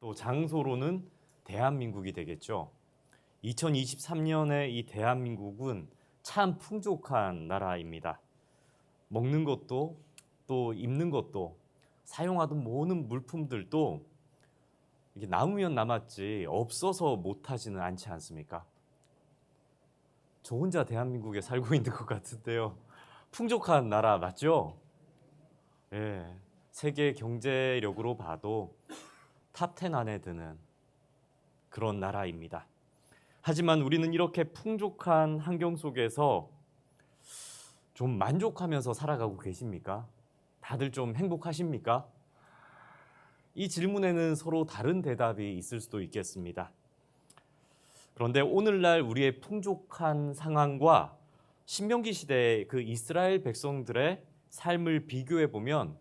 또 장소로는 대한민국이 되겠죠. 2023년에 이 대한민국은 참 풍족한 나라입니다. 먹는 것도 또 입는 것도 사용하던 모든 물품들도 이게 남으면 남았지 없어서 못하지는 않지 않습니까? 저 혼자 대한민국에 살고 있는 것 같은데요. 풍족한 나라 맞죠? 예, 세계 경제력으로 봐도 탑10 안에 드는 그런 나라입니다. 하지만 우리는 이렇게 풍족한 환경 속에서 좀 만족하면서 살아가고 계십니까? 다들 좀 행복하십니까? 이 질문에는 서로 다른 대답이 있을 수도 있겠습니다. 그런데 오늘날 우리의 풍족한 상황과 신명기 시대의 그 이스라엘 백성들의 삶을 비교해 보면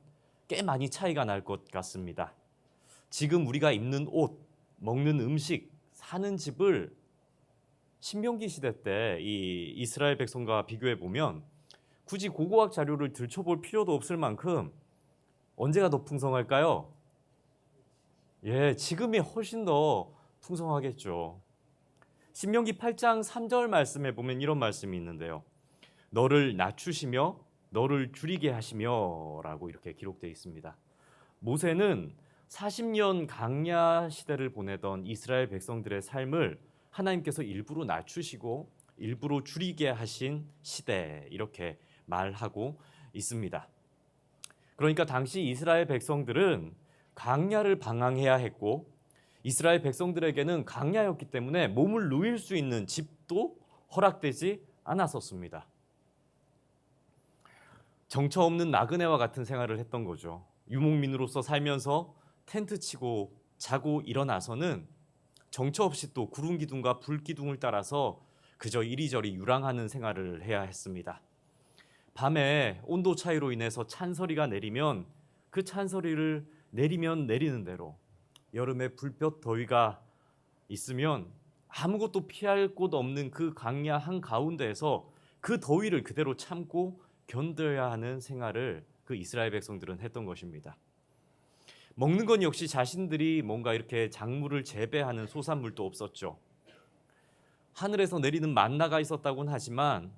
꽤 많이 차이가 날 것 같습니다. 지금 우리가 입는 옷, 먹는 음식, 사는 집을 신명기 시대 때 이 이스라엘 백성과 비교해 보면 굳이 고고학 자료를 들춰볼 필요도 없을 만큼 언제가 더 풍성할까요? 예, 지금이 훨씬 더 풍성하겠죠. 신명기 8장 3절 말씀에 보면 이런 말씀이 있는데요. 너를 낮추시며 너를 줄이게 하시며 라고 이렇게 기록되어 있습니다. 모세는 40년 강야 시대를 보내던 이스라엘 백성들의 삶을 하나님께서 일부러 낮추시고 일부러 줄이게 하신 시대 이렇게 말하고 있습니다. 그러니까 당시 이스라엘 백성들은 강야를 방황해야 했고 이스라엘 백성들에게는 강야였기 때문에 몸을 누일 수 있는 집도 허락되지 않았었습니다. 정처 없는 나그네와 같은 생활을 했던 거죠. 유목민으로서 살면서 텐트 치고 자고 일어나서는 정처 없이 또 구름 기둥과 불 기둥을 따라서 그저 이리저리 유랑하는 생활을 해야 했습니다. 밤에 온도 차이로 인해서 찬서리가 내리면 그 찬서리를 내리면 내리는 대로 여름에 불볕 더위가 있으면 아무것도 피할 곳 없는 그 강야 한가운데에서 그 더위를 그대로 참고 견뎌야 하는 생활을 그 이스라엘 백성들은 했던 것입니다. 먹는 건 역시 자신들이 뭔가 이렇게 작물을 재배하는 소산물도 없었죠. 하늘에서 내리는 만나가 있었다고는 하지만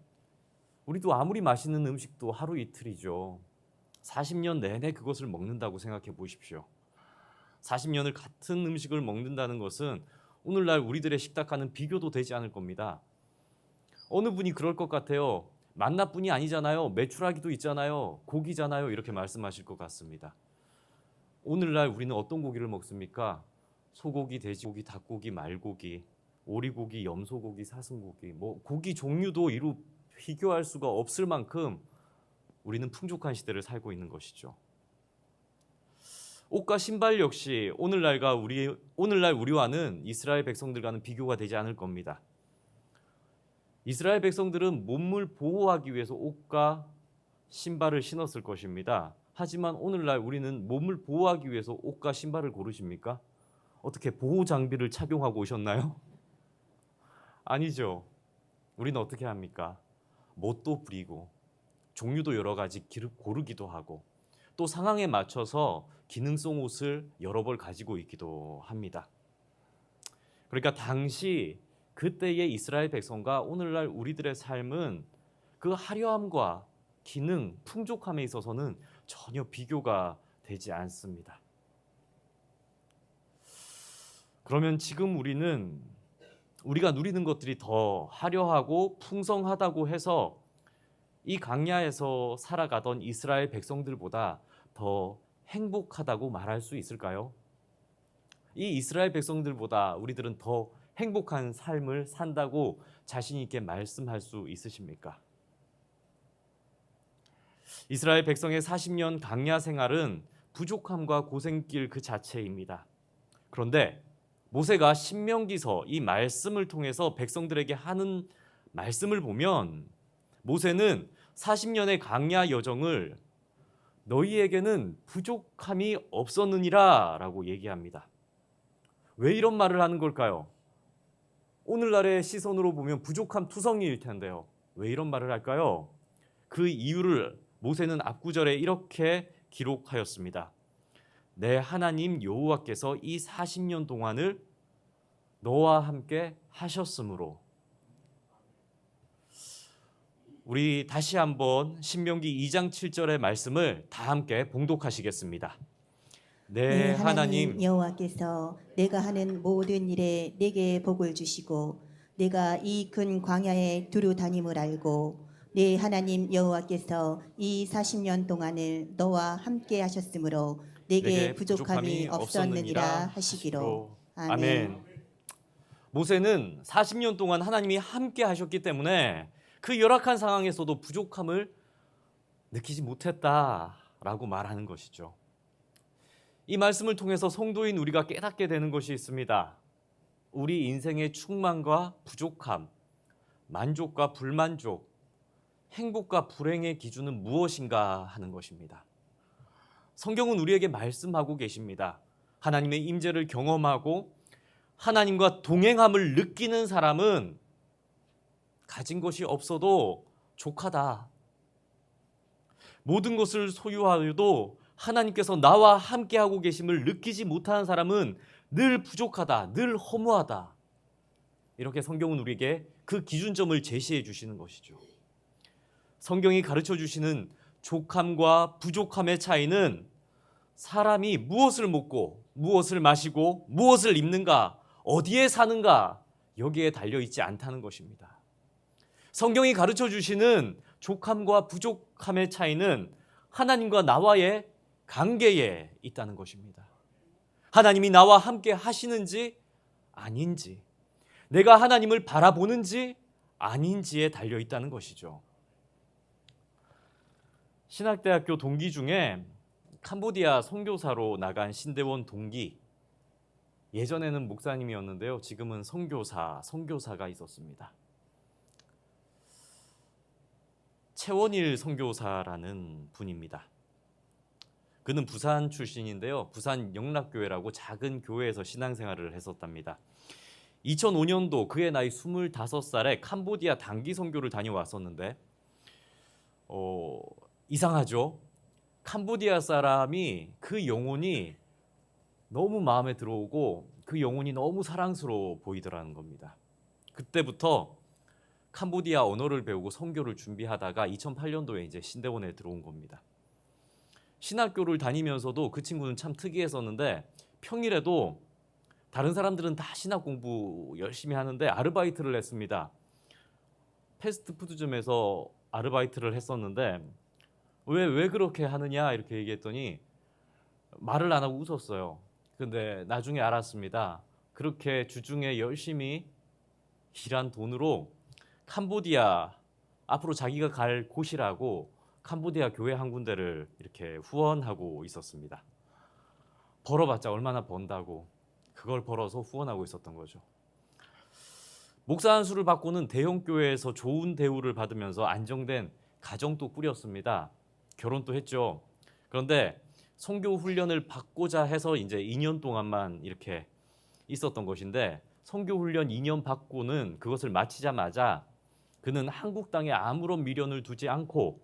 우리도 아무리 맛있는 음식도 하루 이틀이죠. 40년 내내 그것을 먹는다고 생각해 보십시오. 40년을 같은 음식을 먹는다는 것은 오늘날 우리들의 식탁과는 비교도 되지 않을 겁니다. 어느 분이 그럴 것 같아요. 만나뿐이 아니잖아요. 메추라기도 있잖아요. 고기잖아요. 이렇게 말씀하실 것 같습니다. 오늘날 우리는 어떤 고기를 먹습니까? 소고기, 돼지고기, 닭고기, 말고기, 오리고기, 염소고기, 사슴고기, 고기 종류도 이루 비교할 수가 없을 만큼 우리는 풍족한 시대를 살고 있는 것이죠. 옷과 신발 역시 오늘날 우리와는 이스라엘 백성들과는 비교가 되지 않을 겁니다. 이스라엘 백성들은 몸을 보호하기 위해서 옷과 신발을 신었을 것입니다. 하지만 오늘날 우리는 몸을 보호하기 위해서 옷과 신발을 고르십니까? 어떻게 보호 장비를 착용하고 오셨나요? 아니죠. 우리는 어떻게 합니까? 못도 부리고 종류도 여러 가지 고르기도 하고 또 상황에 맞춰서 기능성 옷을 여러 벌 가지고 있기도 합니다. 그러니까 당시 그때의 이스라엘 백성과 오늘날 우리들의 삶은 그 화려함과 기능, 풍족함에 있어서는 전혀 비교가 되지 않습니다. 그러면 지금 우리가 누리는 것들이 더 화려하고 풍성하다고 해서 이 광야에서 살아가던 이스라엘 백성들보다 더 행복하다고 말할 수 있을까요? 이 이스라엘 백성들보다 우리들은 더 행복한 삶을 산다고 자신 있게 말씀할 수 있으십니까? 이스라엘 백성의 40년 광야 생활은 부족함과 고생길 그 자체입니다. 그런데 모세가 신명기서 이 말씀을 통해서 백성들에게 하는 말씀을 보면 모세는 40년의 광야 여정을 너희에게는 부족함이 없었느니라 라고 얘기합니다. 왜 이런 말을 하는 걸까요? 오늘날의 시선으로 보면 부족함 투성이일 텐데요. 왜 이런 말을 할까요? 그 이유를 모세는 앞구절에 이렇게 기록하였습니다. 내 하나님 여호와께서 이 40년 동안을 너와 함께 하셨으므로. 우리 다시 한번 신명기 2장 7절의 말씀을 다 함께 봉독하시겠습니다. 내 하나님 여호와께서 내가 하는 모든 일에 내게 복을 주시고 내가 이 큰 광야에 두루 다님을 알고 내 하나님 여호와께서 이 40년 동안을 너와 함께 하셨으므로 내게 부족함이 없었느니라 하시기로. 아멘. 모세는 40년 동안 하나님이 함께 하셨기 때문에 그 열악한 상황에서도 부족함을 느끼지 못했다라고 말하는 것이죠. 이 말씀을 통해서 성도인 우리가 깨닫게 되는 것이 있습니다. 우리 인생의 충만과 부족함, 만족과 불만족, 행복과 불행의 기준은 무엇인가 하는 것입니다. 성경은 우리에게 말씀하고 계십니다. 하나님의 임재를 경험하고 하나님과 동행함을 느끼는 사람은 가진 것이 없어도 족하다. 모든 것을 소유하여도 하나님께서 나와 함께하고 계심을 느끼지 못하는 사람은 늘 부족하다, 늘 허무하다. 이렇게 성경은 우리에게 그 기준점을 제시해 주시는 것이죠. 성경이 가르쳐 주시는 족함과 부족함의 차이는 사람이 무엇을 먹고 무엇을 마시고 무엇을 입는가, 어디에 사는가 여기에 달려있지 않다는 것입니다. 성경이 가르쳐 주시는 족함과 부족함의 차이는 하나님과 나와의 관계에 있다는 것입니다. 하나님이 나와 함께 하시는지 아닌지, 내가 하나님을 바라보는지 아닌지에 달려있다는 것이죠. 신학대학교 동기 중에 캄보디아 선교사로 나간 신대원 동기, 예전에는 목사님이었는데요, 지금은 선교사가 있었습니다. 최원일 선교사라는 분입니다. 그는 부산 출신인데요, 부산 영락교회라고 작은 교회에서 신앙생활을 했었답니다. 2005년도 그의 나이 25살에 캄보디아 단기 선교를 다녀왔었는데 이상하죠? 캄보디아 사람이 그 영혼이 너무 마음에 들어오고 그 영혼이 너무 사랑스러워 보이더라는 겁니다. 그때부터 캄보디아 언어를 배우고 선교를 준비하다가 2008년도에 이제 신대원에 들어온 겁니다. 신학교를 다니면서도 그 친구는 참 특이했었는데 평일에도 다른 사람들은 다 신학 공부 열심히 하는데 아르바이트를 했습니다. 패스트푸드점에서 아르바이트를 했었는데 왜 그렇게 하느냐 이렇게 얘기했더니 말을 안 하고 웃었어요. 근데 나중에 알았습니다. 그렇게 주중에 열심히 일한 돈으로 캄보디아 앞으로 자기가 갈 곳이라고 캄보디아 교회 한 군데를 이렇게 후원하고 있었습니다. 벌어봤자 얼마나 번다고 그걸 벌어서 후원하고 있었던 거죠. 목사 한 수를 받고는 대형 교회에서 좋은 대우를 받으면서 안정된 가정도 꾸렸습니다. 결혼도 했죠. 그런데 선교 훈련을 받고자 해서 이제 2년 동안만 이렇게 있었던 것인데 선교 훈련 2년 받고는 그것을 마치자마자 그는 한국 땅에 아무런 미련을 두지 않고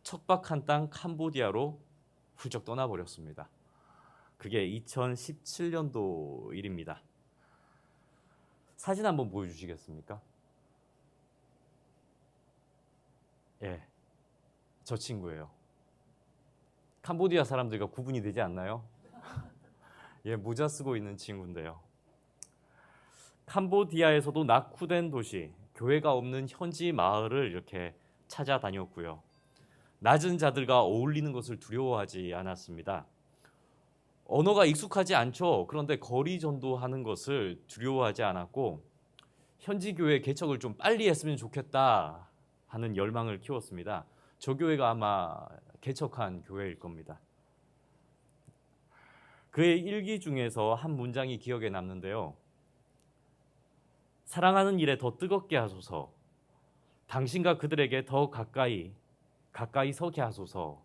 척박한 땅 캄보디아로 훌쩍 떠나버렸습니다. 그게 2017년도 일입니다. 사진 한번 보여주시겠습니까? 예, 저 친구예요. 캄보디아 사람들과 구분이 되지 않나요? 예, 모자 쓰고 있는 친구인데요. 캄보디아에서도 낙후된 도시, 교회가 없는 현지 마을을 이렇게 찾아다녔고요. 낮은 자들과 어울리는 것을 두려워하지 않았습니다. 언어가 익숙하지 않죠. 그런데 거리 전도하는 것을 두려워하지 않았고 현지 교회 개척을 좀 빨리 했으면 좋겠다 하는 열망을 키웠습니다. 저 교회가 아마 개척한 교회일 겁니다. 그의 일기 중에서 한 문장이 기억에 남는데요. 사랑하는 일에 더 뜨겁게 하소서. 당신과 그들에게 더 가까이 서게 하소서.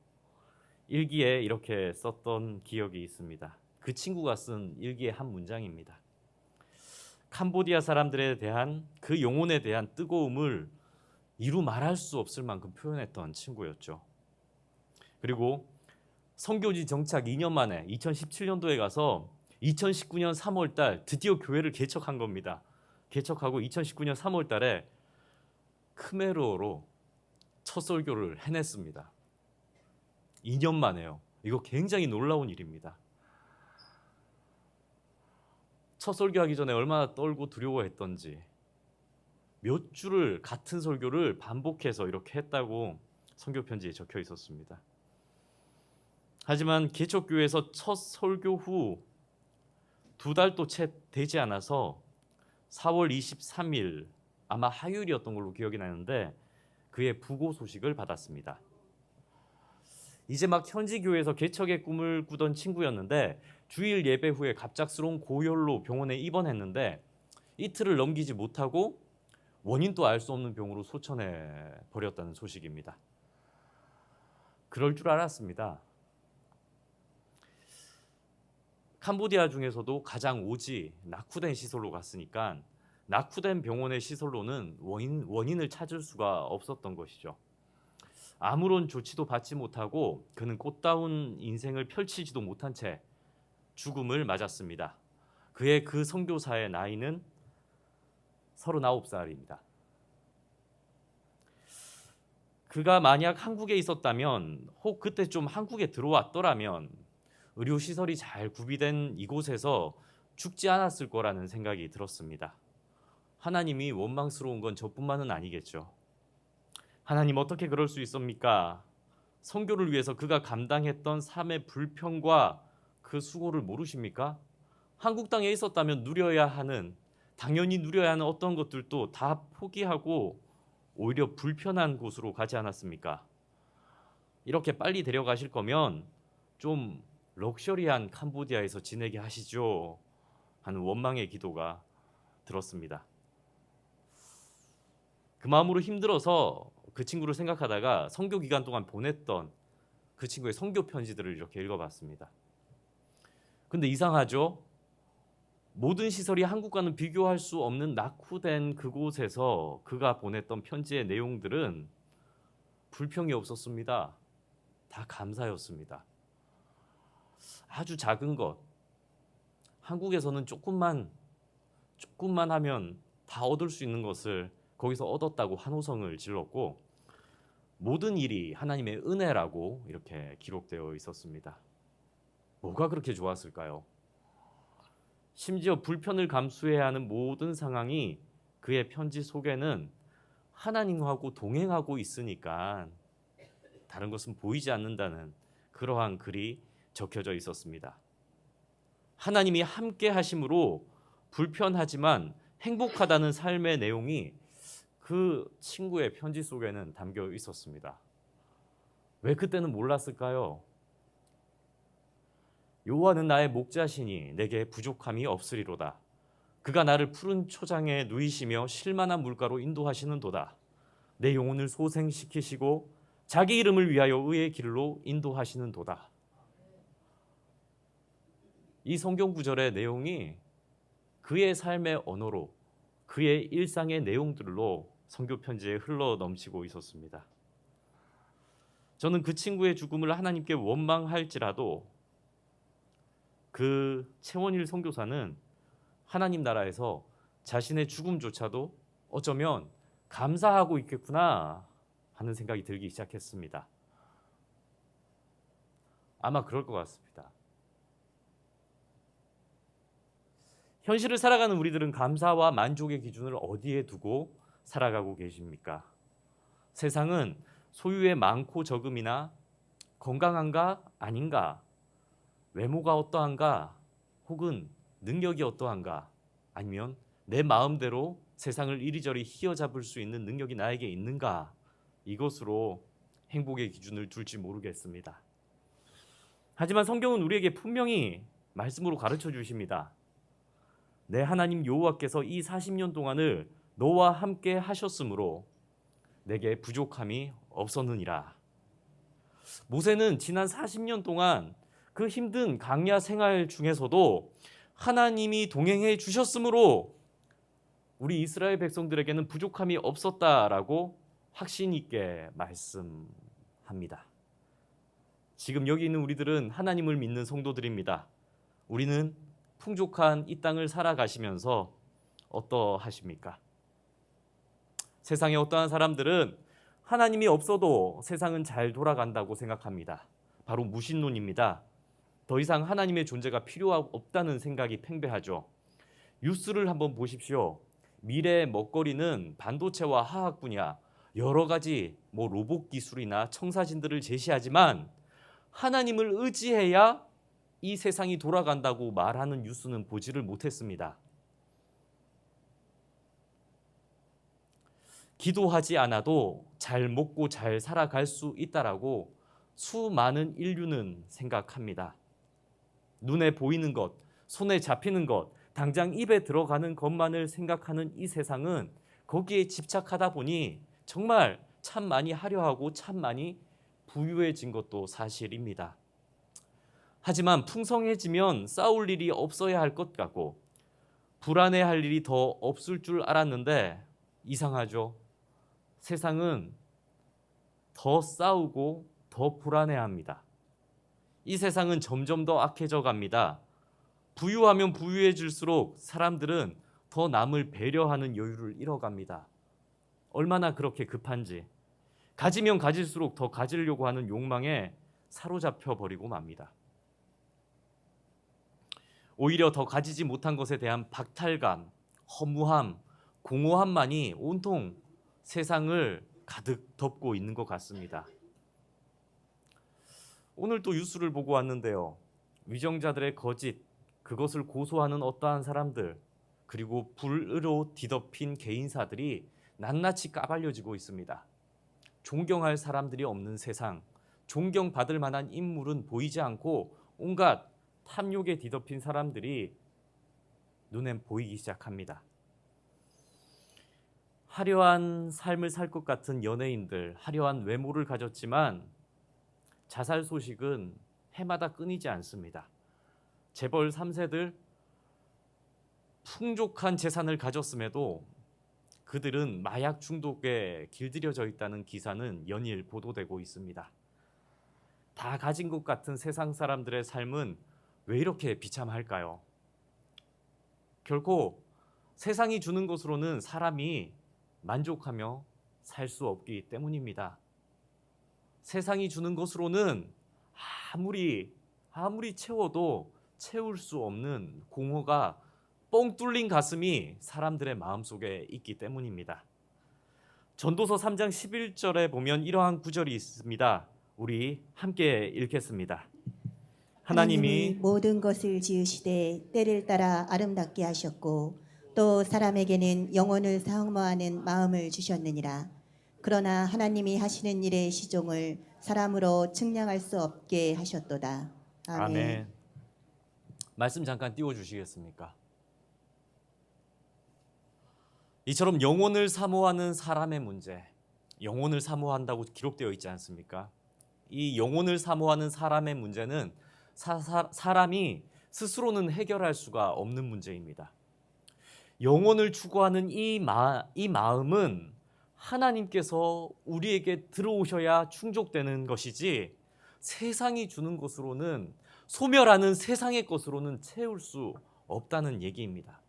일기에 이렇게 썼던 기억이 있습니다. 그 친구가 쓴 일기의 한 문장입니다. 캄보디아 사람들에 대한 그 영혼에 대한 뜨거움을 이루 말할 수 없을 만큼 표현했던 친구였죠. 그리고 선교지 정착 2년 만에 2017년도에 가서 2019년 3월 달 드디어 교회를 개척한 겁니다. 개척하고 2019년 3월 달에 크메르어로 첫 설교를 해냈습니다. 2년 만에요. 이거 굉장히 놀라운 일입니다. 첫 설교하기 전에 얼마나 떨고 두려워했던지 몇 줄을 같은 설교를 반복해서 이렇게 했다고 선교 편지에 적혀 있었습니다. 하지만 개척교회에서 첫 설교 후 2달도 채 되지 않아서 4월 23일 아마 화요일이었던 걸로 기억이 나는데 그의 부고 소식을 받았습니다. 이제 막 현지 교회에서 개척의 꿈을 꾸던 친구였는데 주일 예배 후에 갑작스러운 고열로 병원에 입원했는데 이틀을 넘기지 못하고 원인도 알 수 없는 병으로 소천해 버렸다는 소식입니다. 그럴 줄 알았습니다. 캄보디아 중에서도 가장 오지 낙후된 시설로 갔으니까 낙후된 병원의 시설로는 원인을 찾을 수가 없었던 것이죠. 아무런 조치도 받지 못하고 그는 꽃다운 인생을 펼치지도 못한 채 죽음을 맞았습니다. 그의 그 선교사의 나이는 39살입니다. 그가 만약 한국에 있었다면 혹 그때 좀 한국에 들어왔더라면 의료시설이 잘 구비된 이곳에서 죽지 않았을 거라는 생각이 들었습니다. 하나님이 원망스러운 건 저뿐만은 아니겠죠. 하나님 어떻게 그럴 수 있습니까? 선교를 위해서 그가 감당했던 삶의 불평과 그 수고를 모르십니까? 한국 땅에 있었다면 당연히 누려야 하는 어떤 것들도 다 포기하고 오히려 불편한 곳으로 가지 않았습니까? 이렇게 빨리 데려가실 거면 좀 럭셔리한 캄보디아에서 지내게 하시죠 하는 원망의 기도가 들었습니다. 그 마음으로 힘들어서 그 친구를 생각하다가 선교 기간 동안 보냈던 그 친구의 선교 편지들을 이렇게 읽어봤습니다. 근데 이상하죠? 모든 시설이 한국과는 비교할 수 없는 낙후된 그곳에서 그가 보냈던 편지의 내용들은 불평이 없었습니다. 다 감사였습니다. 아주 작은 것, 한국에서는 조금만 하면 다 얻을 수 있는 것을 거기서 얻었다고 환호성을 질렀고 모든 일이 하나님의 은혜라고 이렇게 기록되어 있었습니다. 뭐가 그렇게 좋았을까요? 심지어 불편을 감수해야 하는 모든 상황이 그의 편지 속에는 하나님하고 동행하고 있으니까 다른 것은 보이지 않는다는 그러한 글이 적혀져 있었습니다. 하나님이 함께 하심으로 불편하지만 행복하다는 삶의 내용이 그 친구의 편지 속에는 담겨 있었습니다. 왜 그때는 몰랐을까요? 여호와는 나의 목자시니 내게 부족함이 없으리로다. 그가 나를 푸른 초장에 누이시며 쉴만한 물가로 인도하시는도다. 내 영혼을 소생시키시고 자기 이름을 위하여 의의 길로 인도하시는도다. 이 성경 구절의 내용이 그의 삶의 언어로 그의 일상의 내용들로 선교 편지에 흘러 넘치고 있었습니다. 저는 그 친구의 죽음을 하나님께 원망할지라도 그 최원일 선교사는 하나님 나라에서 자신의 죽음조차도 어쩌면 감사하고 있겠구나 하는 생각이 들기 시작했습니다. 아마 그럴 것 같습니다. 현실을 살아가는 우리들은 감사와 만족의 기준을 어디에 두고 살아가고 계십니까? 세상은 소유의 많고 적음이나 건강한가 아닌가, 외모가 어떠한가, 혹은 능력이 어떠한가, 아니면 내 마음대로 세상을 이리저리 휘어잡을 수 있는 능력이 나에게 있는가, 이것으로 행복의 기준을 둘지 모르겠습니다. 하지만 성경은 우리에게 분명히 말씀으로 가르쳐 주십니다. 내 하나님 여호와께서 이 40년 동안을 너와 함께 하셨으므로 내게 부족함이 없었느니라. 모세는 지난 40년 동안 그 힘든 광야 생활 중에서도 하나님이 동행해 주셨으므로 우리 이스라엘 백성들에게는 부족함이 없었다라고 확신 있게 말씀합니다. 지금 여기 있는 우리들은 하나님을 믿는 성도들입니다. 우리는 풍족한 이 땅을 살아가시면서 어떠하십니까? 세상에 어떠한 사람들은 하나님이 없어도 세상은 잘 돌아간다고 생각합니다. 바로 무신론입니다. 더 이상 하나님의 존재가 필요 없다는 생각이 팽배하죠. 뉴스를 한번 보십시오. 미래의 먹거리는 반도체와 화학 분야, 여러 가지 로봇 기술이나 청사진들을 제시하지만 하나님을 의지해야 이 세상이 돌아간다고 말하는 뉴스는 보지를 못했습니다. 기도하지 않아도 잘 먹고 잘 살아갈 수 있다라고 수많은 인류는 생각합니다. 눈에 보이는 것, 손에 잡히는 것, 당장 입에 들어가는 것만을 생각하는 이 세상은 거기에 집착하다 보니 정말 참 많이 화려하고 참 많이 부유해진 것도 사실입니다. 하지만 풍성해지면 싸울 일이 없어야 할 것 같고 불안해할 일이 더 없을 줄 알았는데 이상하죠. 세상은 더 싸우고 더 불안해합니다. 이 세상은 점점 더 악해져 갑니다. 부유하면 부유해질수록 사람들은 더 남을 배려하는 여유를 잃어갑니다. 얼마나 그렇게 급한지. 가지면 가질수록 더 가지려고 하는 욕망에 사로잡혀 버리고 맙니다. 오히려 더 가지지 못한 것에 대한 박탈감, 허무함, 공허함만이 온통 세상을 가득 덮고 있는 것 같습니다. 오늘 또 뉴스를 보고 왔는데요. 위정자들의 거짓, 그것을 고소하는 어떠한 사람들, 그리고 불의로 뒤덮인 개인사들이 낱낱이 까발려지고 있습니다. 존경할 사람들이 없는 세상, 존경받을 만한 인물은 보이지 않고 온갖 탐욕에 뒤덮인 사람들이 눈엔 보이기 시작합니다. 화려한 삶을 살 것 같은 연예인들, 화려한 외모를 가졌지만 자살 소식은 해마다 끊이지 않습니다. 재벌 3세들 풍족한 재산을 가졌음에도 그들은 마약 중독에 길들여져 있다는 기사는 연일 보도되고 있습니다. 다 가진 것 같은 세상 사람들의 삶은 왜 이렇게 비참할까요? 결코 세상이 주는 것으로는 사람이 만족하며 살 수 없기 때문입니다. 세상이 주는 것으로는 아무리 채워도 채울 수 없는 공허가 뻥 뚫린 가슴이 사람들의 마음속에 있기 때문입니다. 전도서 3장 11절에 보면 이러한 구절이 있습니다. 우리 함께 읽겠습니다. 하나님이 모든 것을 지으시되 때를 따라 아름답게 하셨고 또 사람에게는 영혼을 사모하는 마음을 주셨느니라. 그러나 하나님이 하시는 일의 시종을 사람으로 측량할 수 없게 하셨도다. 아멘. 말씀 잠깐 띄워주시겠습니까? 이처럼 영혼을 사모하는 사람의 문제, 영혼을 사모한다고 기록되어 있지 않습니까? 이 영혼을 사모하는 사람의 문제는 사람이 스스로는 해결할 수가 없는 문제입니다. 영혼을 추구하는 이 마음은 하나님께서 우리에게 들어오셔야 충족되는 것이지 세상이 주는 것으로는, 소멸하는 세상의 것으로는 채울 수 없다는 얘기입니다.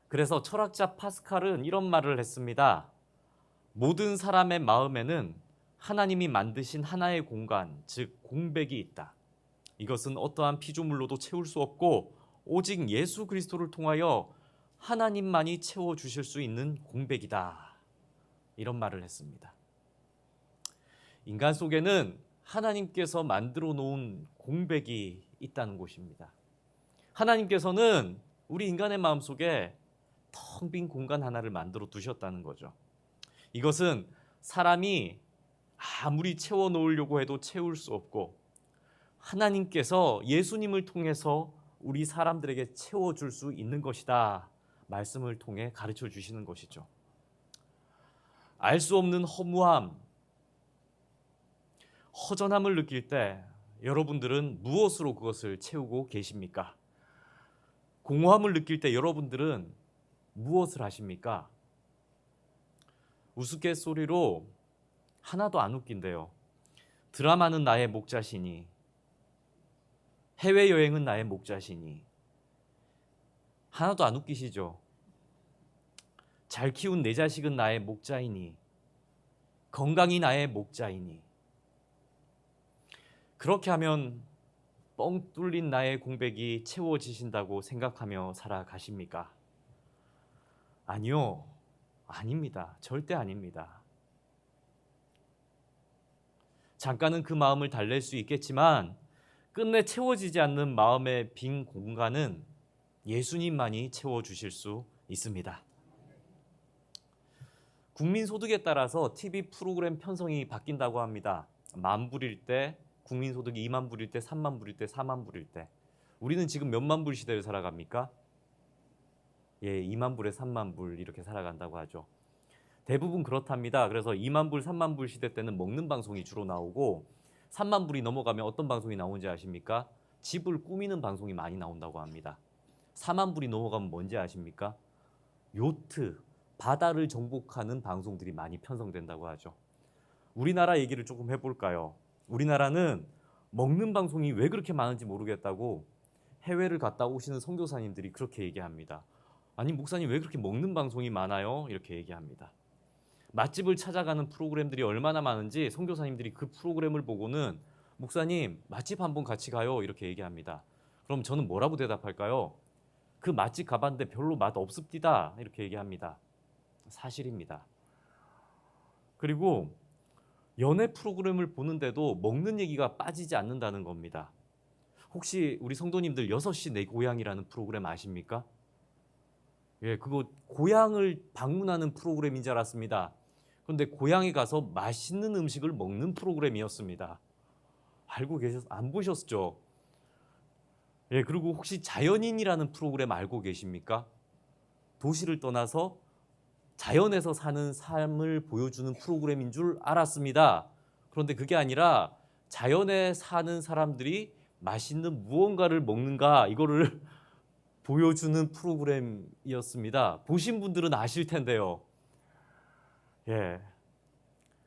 그래서 철학자 파스칼은 이런 말을 했습니다. 모든 사람의 마음에는 하나님이 만드신 하나의 공간, 즉 공백이 있다. 이것은 어떠한 피조물로도 채울 수 없고 오직 예수 그리스도를 통하여 하나님만이 채워주실 수 있는 공백이다. 이런 말을 했습니다. 인간 속에는 하나님께서 만들어 놓은 공백이 있다는 것입니다. 하나님께서는 우리 인간의 마음속에 텅 빈 공간 하나를 만들어 두셨다는 거죠. 이것은 사람이 아무리 채워 놓으려고 해도 채울 수 없고 하나님께서 예수님을 통해서 우리 사람들에게 채워줄 수 있는 것이다. 말씀을 통해 가르쳐 주시는 것이죠. 알 수 없는 허무함, 허전함을 느낄 때 여러분들은 무엇으로 그것을 채우고 계십니까? 공허함을 느낄 때 여러분들은 무엇을 하십니까? 우스갯소리로 하나도 안 웃긴데요. 드라마는 나의 목자시니, 해외여행은 나의 목자시니. 하나도 안 웃기시죠? 잘 키운 내 자식은 나의 목자이니, 건강이 나의 목자이니. 그렇게 하면 뻥 뚫린 나의 공백이 채워지신다고 생각하며 살아가십니까? 아니요, 아닙니다. 절대 아닙니다. 잠깐은 그 마음을 달랠 수 있겠지만 끝내 채워지지 않는 마음의 빈 공간은 예수님만이 채워주실 수 있습니다. 국민소득에 따라서 TV 프로그램 편성이 바뀐다고 합니다. 10,000불일 때, 국민소득이 20,000불일 때, 30,000불일 때, 40,000불일 때. 우리는 지금 몇만 불 시대를 살아갑니까? 20,000불에 30,000불 이렇게 살아간다고 하죠. 대부분 그렇답니다. 그래서 20,000불, 30,000불 시대 때는 먹는 방송이 주로 나오고 30,000불이 넘어가면 어떤 방송이 나오는지 아십니까? 집을 꾸미는 방송이 많이 나온다고 합니다. 40,000불이 넘어가면 뭔지 아십니까? 요트, 바다를 정복하는 방송들이 많이 편성된다고 하죠. 우리나라 얘기를 조금 해볼까요? 우리나라는 먹는 방송이 왜 그렇게 많은지 모르겠다고 해외를 갔다 오시는 선교사님들이 그렇게 얘기합니다. 아니 목사님 왜 그렇게 먹는 방송이 많아요? 이렇게 얘기합니다. 맛집을 찾아가는 프로그램들이 얼마나 많은지 선교사님들이 그 프로그램을 보고는 목사님 맛집 한번 같이 가요 이렇게 얘기합니다. 그럼 저는 뭐라고 대답할까요? 그 맛집 가봤는데 별로 맛 없습디다 이렇게 얘기합니다. 사실입니다. 그리고 연애 프로그램을 보는데도 먹는 얘기가 빠지지 않는다는 겁니다. 혹시 우리 성도님들 6시 내 고향이라는 프로그램 아십니까? 그거 고향을 방문하는 프로그램인 줄 알았습니다. 그런데 고향에 가서 맛있는 음식을 먹는 프로그램이었습니다. 알고 안 보셨죠? 그리고 혹시 자연인이라는 프로그램 알고 계십니까? 도시를 떠나서 자연에서 사는 삶을 보여주는 프로그램인 줄 알았습니다. 그런데 그게 아니라 자연에 사는 사람들이 맛있는 무언가를 먹는가 이거를 보여주는 프로그램이었습니다. 보신 분들은 아실 텐데요. 왜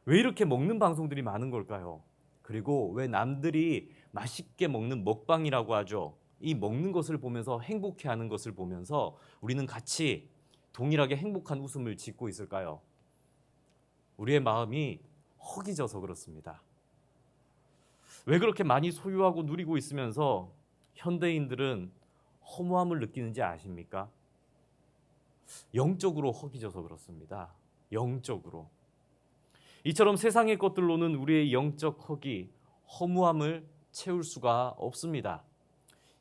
이렇게 먹는 방송들이 많은 걸까요? 그리고 왜 남들이 맛있게 먹는 먹방이라고 하죠. 이 먹는 것을 보면서 행복해하는 것을 보면서 우리는 같이 동일하게 행복한 웃음을 짓고 있을까요? 우리의 마음이 허기져서 그렇습니다. 왜 그렇게 많이 소유하고 누리고 있으면서 현대인들은 허무함을 느끼는지 아십니까? 영적으로 허기져서 그렇습니다. 영적으로. 이처럼 세상의 것들로는 우리의 영적 허기, 허무함을 채울 수가 없습니다.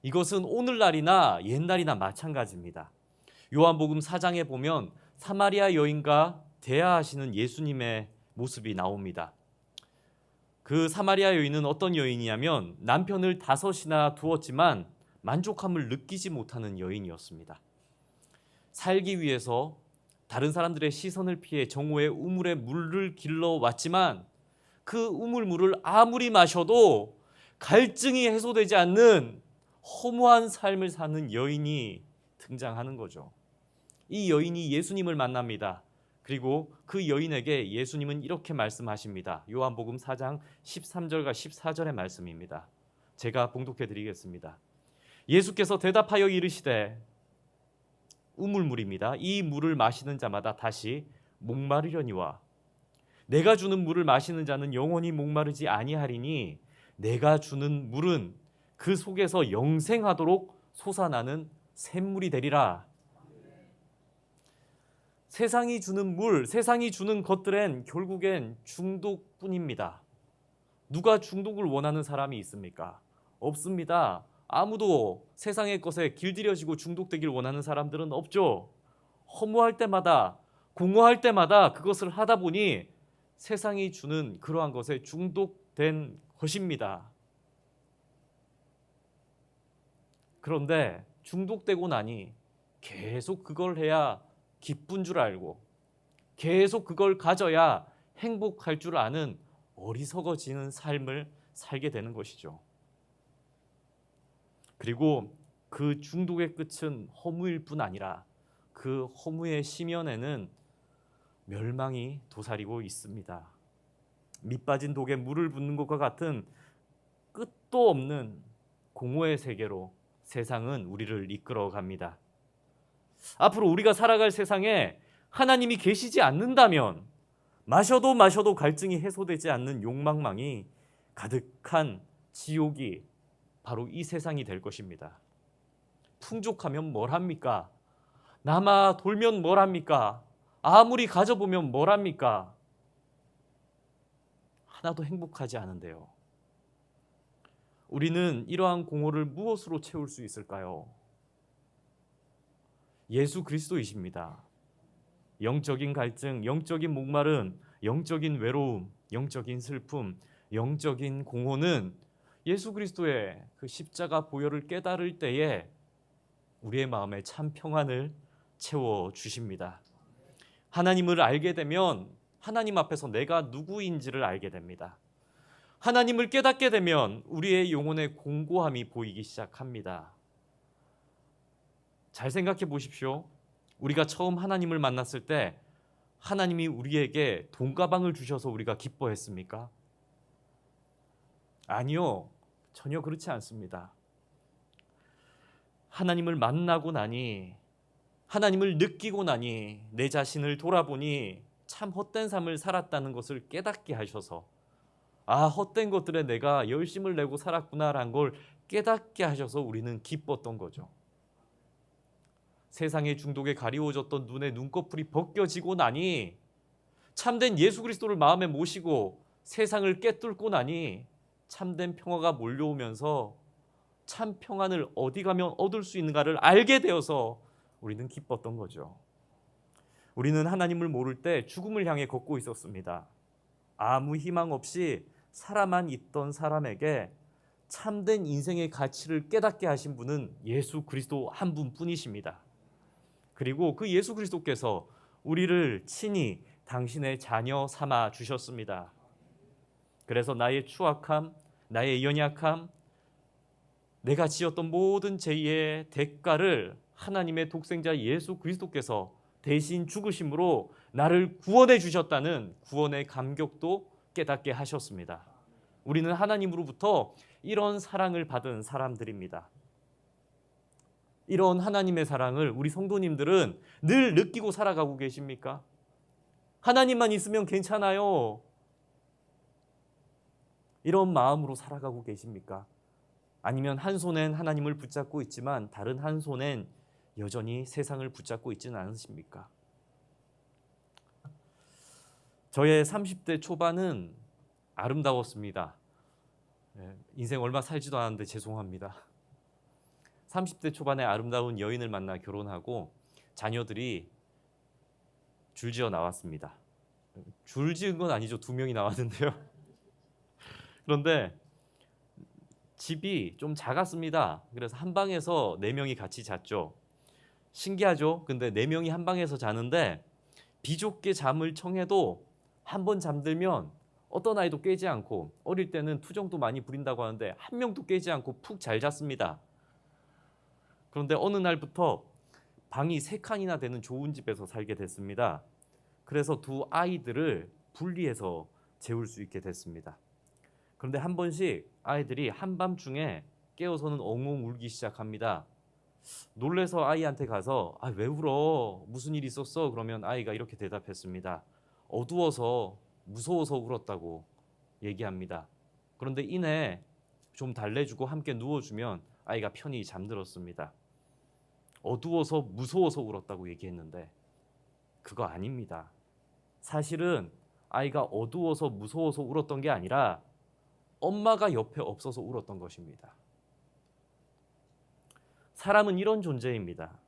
이것은 오늘날이나 옛날이나 마찬가지입니다. 요한복음 4장에 보면 사마리아 여인과 대화하시는 예수님의 모습이 나옵니다. 그 사마리아 여인은 어떤 여인이냐면 남편을 5이나 두었지만 만족함을 느끼지 못하는 여인이었습니다. 살기 위해서 다른 사람들의 시선을 피해 정오에 우물에 물을 길러왔지만 그 우물물을 아무리 마셔도 갈증이 해소되지 않는 허무한 삶을 사는 여인이 등장하는 거죠. 이 여인이 예수님을 만납니다. 그리고 그 여인에게 예수님은 이렇게 말씀하십니다. 요한복음 4장 13절과 14절의 말씀입니다. 제가 봉독해 드리겠습니다. 예수께서 대답하여 이르시되, 우물물입니다. 이 물을 마시는 자마다 다시 목마르려니와 내가 주는 물을 마시는 자는 영원히 목마르지 아니하리니 내가 주는 물은 그 속에서 영생하도록 솟아나는 샘물이 되리라. 세상이 주는 물, 세상이 주는 것들엔 결국엔 중독뿐입니다. 누가 중독을 원하는 사람이 있습니까? 없습니다. 아무도 세상의 것에 길들여지고 중독되길 원하는 사람들은 없죠. 허무할 때마다, 공허할 때마다 그것을 하다 보니 세상이 주는 그러한 것에 중독된 것입니다. 그런데 중독되고 나니 계속 그걸 해야 기쁜 줄 알고 계속 그걸 가져야 행복할 줄 아는 어리석어지는 삶을 살게 되는 것이죠. 그리고 그 중독의 끝은 허무일 뿐 아니라 그 허무의 심연에는 멸망이 도사리고 있습니다. 밑 빠진 독에 물을 붓는 것과 같은 끝도 없는 공허의 세계로 세상은 우리를 이끌어 갑니다. 앞으로 우리가 살아갈 세상에 하나님이 계시지 않는다면 마셔도 마셔도 갈증이 해소되지 않는 욕망망이 가득한 지옥이 바로 이 세상이 될 것입니다. 풍족하면 뭘 합니까? 남아 돌면 뭘 합니까? 아무리 가져보면 뭘 합니까? 하나도 행복하지 않은데요. 우리는 이러한 공허를 무엇으로 채울 수 있을까요? 예수 그리스도이십니다. 영적인 갈증, 영적인 목마름, 영적인 외로움, 영적인 슬픔, 영적인 공허는 예수 그리스도의 그 십자가 보혈을 깨달을 때에 우리의 마음에 참 평안을 채워 주십니다. 하나님을 알게 되면 하나님 앞에서 내가 누구인지를 알게 됩니다. 하나님을 깨닫게 되면 우리의 영혼의 공고함이 보이기 시작합니다. 잘 생각해 보십시오. 우리가 처음 하나님을 만났을 때 하나님이 우리에게 돈가방을 주셔서 우리가 기뻐했습니까? 아니요. 전혀 그렇지 않습니다. 하나님을 만나고 나니, 하나님을 느끼고 나니 내 자신을 돌아보니 참 헛된 삶을 살았다는 것을 깨닫게 하셔서 헛된 것들에 내가 열심을 내고 살았구나라는 걸 깨닫게 하셔서 우리는 기뻤던 거죠. 세상의 중독에 가리워졌던 눈의 눈꺼풀이 벗겨지고 나니 참된 예수 그리스도를 마음에 모시고 세상을 꿰뚫고 나니 참된 평화가 몰려오면서 참 평안을 어디 가면 얻을 수 있는가를 알게 되어서 우리는 기뻤던 거죠. 우리는 하나님을 모를 때 죽음을 향해 걷고 있었습니다. 아무 희망 없이 살아만 있던 사람에게 참된 인생의 가치를 깨닫게 하신 분은 예수 그리스도 한 분뿐이십니다. 그리고 그 예수 그리스도께서 우리를 친히 당신의 자녀 삼아 주셨습니다. 그래서 나의 추악함, 나의 연약함, 내가 지었던 모든 죄의 대가를 하나님의 독생자 예수 그리스도께서 대신 죽으심으로 나를 구원해 주셨다는 구원의 감격도 깨닫게 하셨습니다. 우리는 하나님으로부터 이런 사랑을 받은 사람들입니다. 이런 하나님의 사랑을 우리 성도님들은 늘 느끼고 살아가고 계십니까? 하나님만 있으면 괜찮아요. 이런 마음으로 살아가고 계십니까? 아니면 한 손엔 하나님을 붙잡고 있지만 다른 한 손엔 여전히 세상을 붙잡고 있지는 않으십니까? 저의 30대 초반은 아름다웠습니다. 인생 얼마 살지도 않았는데 죄송합니다. 30대 초반에 아름다운 여인을 만나 결혼하고 자녀들이 줄지어 나왔습니다. 줄지은 건 아니죠. 2명이 나왔는데요. 그런데 집이 좀 작았습니다. 그래서 한 방에서 4명이 같이 잤죠. 신기하죠? 근데 4명이 한 방에서 자는데 비좁게 잠을 청해도 한 번 잠들면 어떤 아이도 깨지 않고, 어릴 때는 투정도 많이 부린다고 하는데 한 명도 깨지 않고 푹 잘 잤습니다. 그런데 어느 날부터 방이 3칸이나 되는 좋은 집에서 살게 됐습니다. 그래서 2 아이들을 분리해서 재울 수 있게 됐습니다. 그런데 한 번씩 아이들이 한밤중에 깨어서는 엉엉 울기 시작합니다. 놀래서 아이한테 가서 왜 울어? 무슨 일 있었어? 그러면 아이가 이렇게 대답했습니다. 어두워서 무서워서 울었다고 얘기합니다. 그런데 이내 좀 달래주고 함께 누워주면 아이가 편히 잠들었습니다. 어두워서 무서워서 울었다고 얘기했는데 그거 아닙니다. 사실은 아이가 어두워서 무서워서 울었던 게 아니라 엄마가 옆에 없어서 울었던 것입니다. 사람은 이런 존재입니다.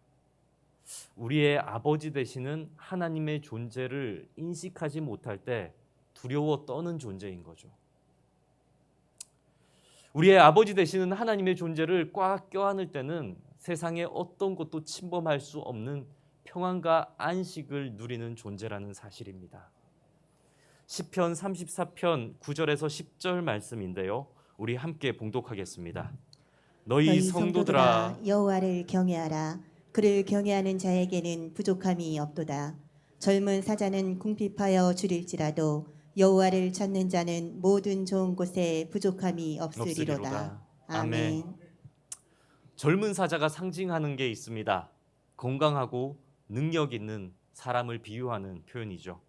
우리의 아버지 되시는 하나님의 존재를 인식하지 못할 때 두려워 떠는 존재인 거죠. 우리의 아버지 되시는 하나님의 존재를 꽉 껴안을 때는 세상의 어떤 것도 침범할 수 없는 평안과 안식을 누리는 존재라는 사실입니다. 시편 34편 9절에서 10절 말씀인데요. 우리 함께 봉독하겠습니다. 너희 성도들아 여호와를 경외하라. 그를 경외하는 자에게는 부족함이 없도다. 젊은 사자는 궁핍하여 줄일지라도 여호와를 찾는 자는 모든 좋은 곳에 부족함이 없으리로다. 없으리로다. 아멘. 젊은 사자가 상징하는 게 있습니다. 건강하고 능력 있는 사람을 비유하는 표현이죠.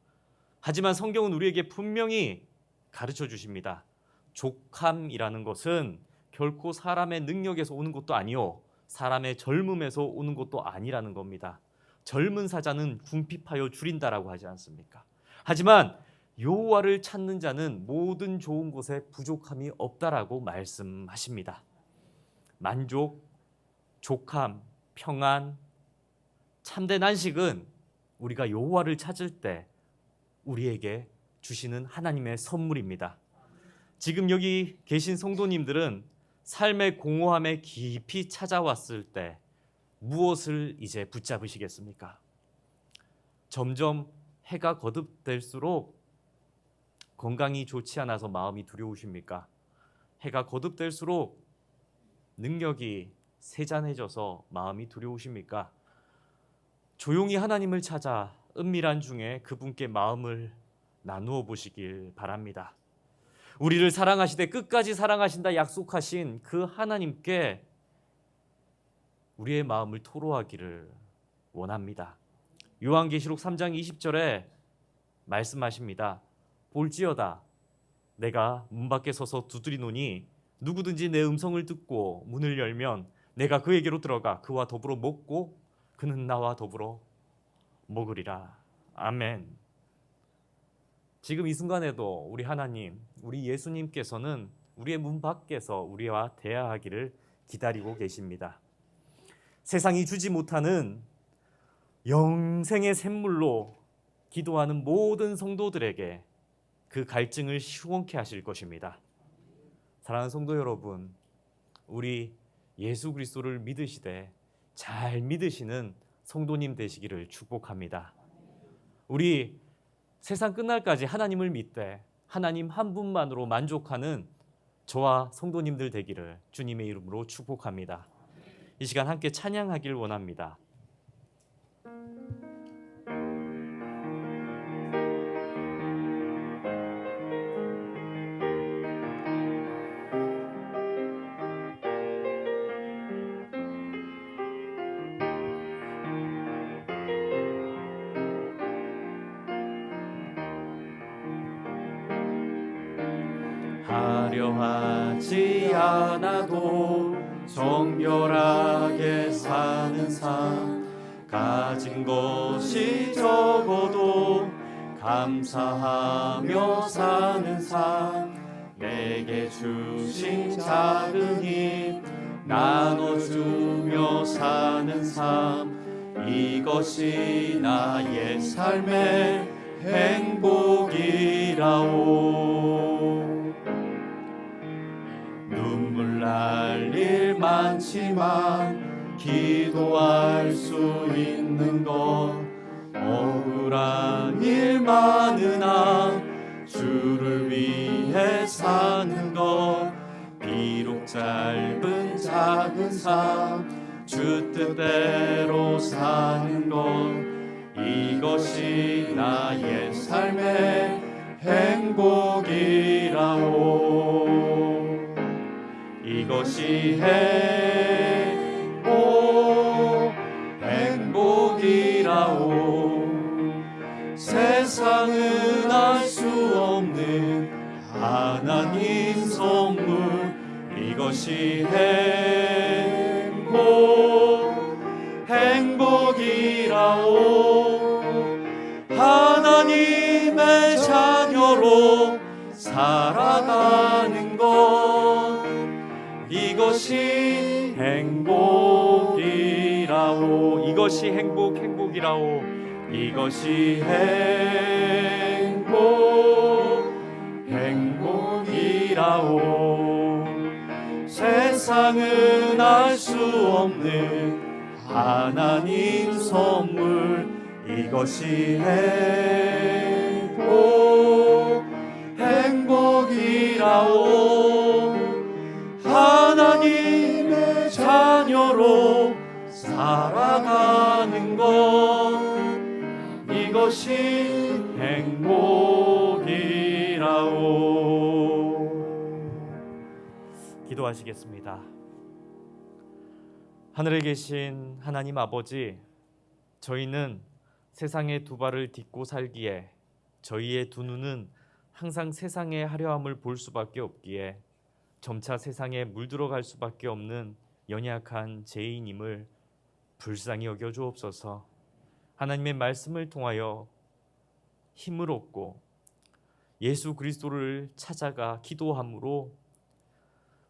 하지만 성경은 우리에게 분명히 가르쳐 주십니다. 족함이라는 것은 결코 사람의 능력에서 오는 것도 아니요, 사람의 젊음에서 오는 것도 아니라는 겁니다. 젊은 사자는 궁핍하여 줄인다라고 하지 않습니까? 하지만 여호와를 찾는 자는 모든 좋은 곳에 부족함이 없다라고 말씀하십니다. 만족, 족함, 평안, 참된 안식은 우리가 여호와를 찾을 때 우리에게 주시는 하나님의 선물입니다. 지금 여기 계신 성도님들은 삶의 공허함에 깊이 찾아왔을 때 무엇을 이제 붙잡으시겠습니까? 점점 해가 거듭될수록 건강이 좋지 않아서 마음이 두려우십니까? 해가 거듭될수록 능력이 세잔해져서 마음이 두려우십니까? 조용히 하나님을 찾아 은밀한 중에 그분께 마음을 나누어 보시길 바랍니다. 우리를 사랑하시되 끝까지 사랑하신다 약속하신 그 하나님께 우리의 마음을 토로하기를 원합니다. 요한계시록 3장 20절에 말씀하십니다. 볼지어다 내가 문 밖에 서서 두드리노니 누구든지 내 음성을 듣고 문을 열면 내가 그에게로 들어가 그와 더불어 먹고 그는 나와 더불어 먹으리라. 아멘. 지금 이 순간에도 우리 하나님, 우리 예수님께서는 우리의 문 밖에서 우리와 대화하기를 기다리고 계십니다. 세상이 주지 못하는 영생의 샘물로 기도하는 모든 성도들에게 그 갈증을 시원케 하실 것입니다. 사랑하는 성도 여러분, 우리 예수 그리스도를 믿으시되 잘 믿으시는 성도님 되시기를 축복합니다. 우리 세상 끝날까지 하나님을 믿되 하나님 한 분만으로 만족하는 저와 성도님들 되기를 주님의 이름으로 축복합니다. 이 시간 함께 찬양하길 원합니다. 하려 하지 않아도 정결하게 사는 삶, 가진 것이 적어도 감사하며 사는 삶, 내게 주신 작은 힘 나눠주며 사는 삶, 이것이 나의 삶의 행복이라오. 눈물 날 일 많지만 기도할 수 있는 것, 억울한 일 많으나 주를 위해 사는 것, 비록 짧은 작은 삶 주 뜻대로 사는 것, 이것이 나의 삶의 행복이라오. 이것이 행복이라오. 세상은 알 수 없는 하나님 선물, 이것이 행복이라오. 하나님의 자녀로 살아가는 것, 이것이 행복이라오. 이것이 행복이라오. 이것이 행복이라오. 세상은 알 수 없는 하나님 선물, 이것이 행복이라오. 하나님의 자녀로 살아가는 것, 이것이 행복이라오. 기도하시겠습니다. 하늘에 계신 하나님 아버지, 저희는 세상의 두 발을 딛고 살기에 저희의 두 눈은 항상 세상의 화려함을 볼 수밖에 없기에 점차 세상에 물들어갈 수밖에 없는 연약한 죄인임을 불쌍히 여겨 주옵소서. 하나님의 말씀을 통하여 힘을 얻고 예수 그리스도를 찾아가 기도함으로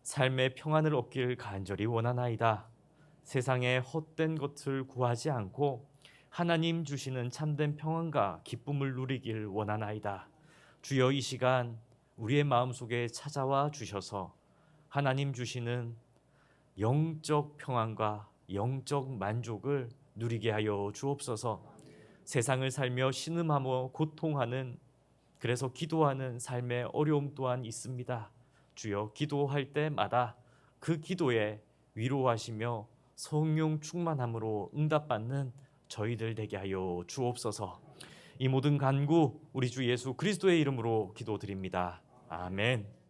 삶의 평안을 얻기를 간절히 원하나이다. 세상의 헛된 것을 구하지 않고 하나님 주시는 참된 평안과 기쁨을 누리길 원하나이다. 주여, 이 시간 우리의 마음속에 찾아와 주셔서 하나님 주시는 영적 평안과 영적 만족을 누리게 하여 주옵소서. 세상을 살며 신음하며 고통하는, 그래서 기도하는 삶의 어려움 또한 있습니다. 주여, 기도할 때마다 그 기도에 위로하시며 성령 충만함으로 응답받는 저희들 되게 하여 주옵소서. 이 모든 간구 우리 주 예수 그리스도의 이름으로 기도드립니다. 아멘.